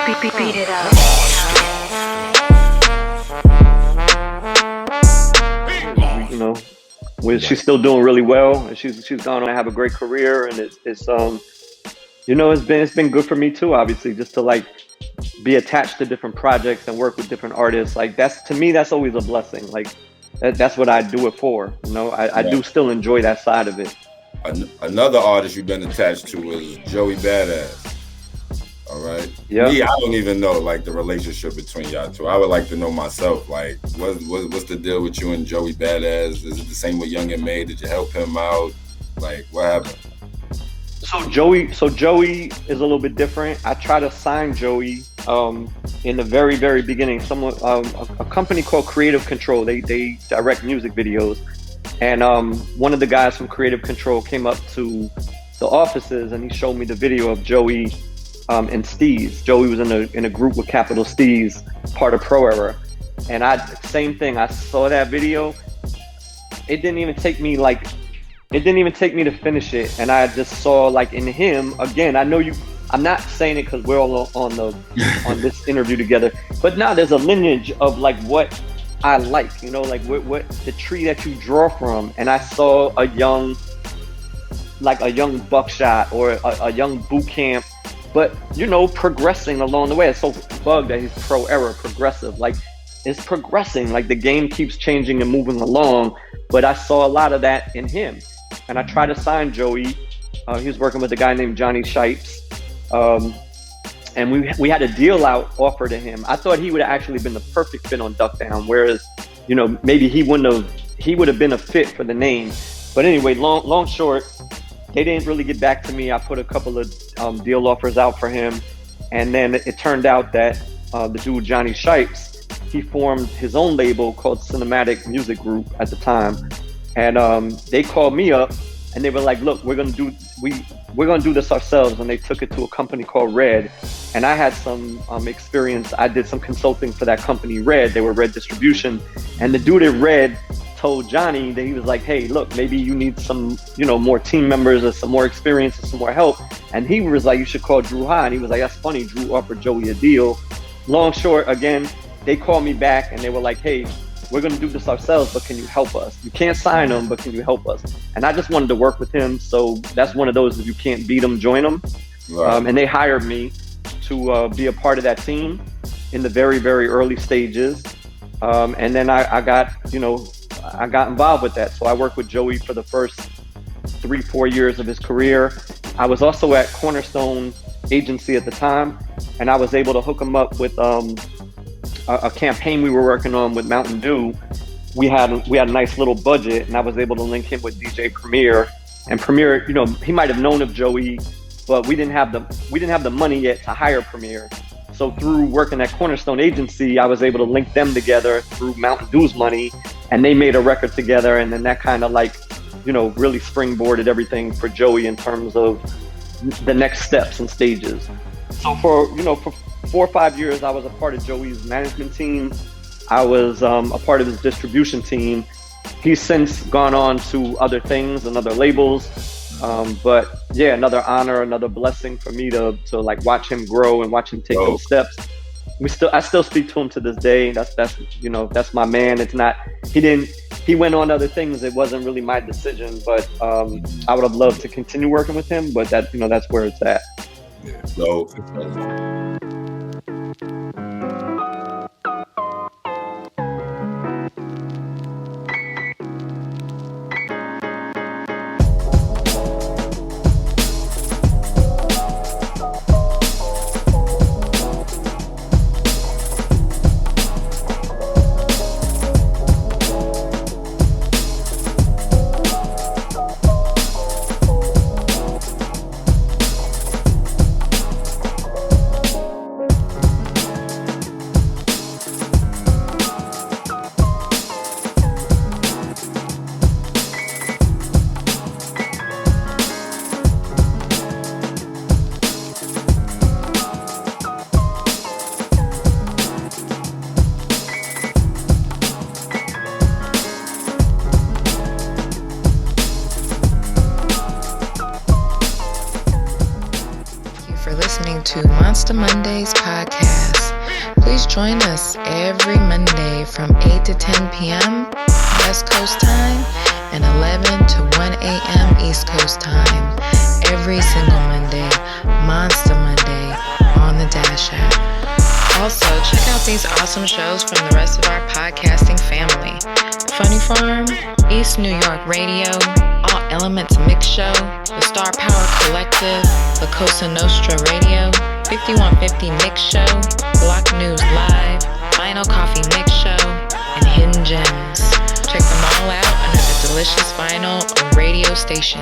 Beat it up. You know, she's still doing really well, and she's gone on to have a great career, and it's you know, it's been good for me too, obviously, just to like be attached to different projects and work with different artists. Like that's, to me, that's always a blessing. Like that's what I do it for. You know, I do still enjoy that side of it. Another artist you've been attached to is Joey Badass. All right. Yeah. Me, I don't even know like the relationship between y'all two. I would like to know myself. Like, what's the deal with you and Joey Badass? Is it the same with Young and May? Did you help him out? Like, what happened? So Joey is a little bit different. I try to sign Joey in the very, very beginning. A company called Creative Control. They direct music videos, and one of the guys from Creative Control came up to the offices and he showed me the video of Joey and Steez. Joey was in a group with Capital Steez, part of Pro Era, and same thing. I saw that video. It didn't even take me to finish it, and I just saw like in him again. I know you. I'm not saying it because we're all on this interview together, but now there's a lineage of like what I like. You know, like what the tree that you draw from, and I saw a young Buckshot or a young Boot Camp. But, you know, progressing along the way. It's so bugged that he's Pro Era, progressive. Like, it's progressing. Like, the game keeps changing and moving along. But I saw a lot of that in him. And I tried to sign Joey. He was working with a guy named Johnny Shipes. And we had a deal out offer to him. I thought he would have actually been the perfect fit on Duck Down. Whereas, you know, maybe he would have been a fit for the name. But anyway, long short, they didn't really get back to me. I put a couple of deal offers out for him. And then it turned out that the dude, Johnny Shipes, he formed his own label called Cinematic Music Group at the time. And they called me up and they were like, look, we're gonna do this ourselves. And they took it to a company called Red. And I had some experience. I did some consulting for that company, Red. They were Red Distribution. And the dude at Red told Johnny that he was like, hey, look, maybe you need some, you know, more team members or some more experience or some more help. And he was like, you should call DruHa. And he was like, that's funny. Drew offered Joey a deal. Long short, again, they called me back and they were like, hey, we're going to do this ourselves, but can you help us? You can't sign him, but can you help us? And I just wanted to work with him. So that's one of those, if you can't beat them, join them. Right. And they hired me to be a part of that team in the very, very early stages. And then I got involved with that. So I worked with Joey for the first 3-4 years of his career. I was also at Cornerstone Agency at the time, and I was able to hook him up with a campaign we were working on with Mountain Dew. We had a nice little budget, and I was able to link him with DJ Premier. And Premier, you know, he might have known of Joey, but we didn't have the money yet to hire Premier. So through working at Cornerstone Agency, I was able to link them together through Mountain Dew's money, and they made a record together. And then that kind of like, you know, really springboarded everything for Joey in terms of the next steps and stages. So for 4 or 5 years, I was a part of Joey's management team. I was a part of his distribution team. He's since gone on to other things and other labels. But yeah, another honor, another blessing for me to like watch him grow and watch him take those steps. I still speak to him to this day. That's my man. It's not, he went on other things. It wasn't really my decision, but I would have loved to continue working with him, but that, that's where it's at. Yeah. So listening to Monsta Mondayz Podcast. Please join us every Monday from 8 to 10 p.m. West Coast time and 11 to 1 a.m. East Coast time. Every single Monday, Monsta Monday on the Dash app. Also, check out these awesome shows from the rest of our podcasting family. Funny Farm, East New York Radio, All Elements Mix Show, the Star Power Collective, La Cosa Nostra Radio, 5150 Mix Show, Block News Live, Vinyl Coffee Mix Show, and Hidden Gems. Check them all out under the Delicious Vinyl radio station.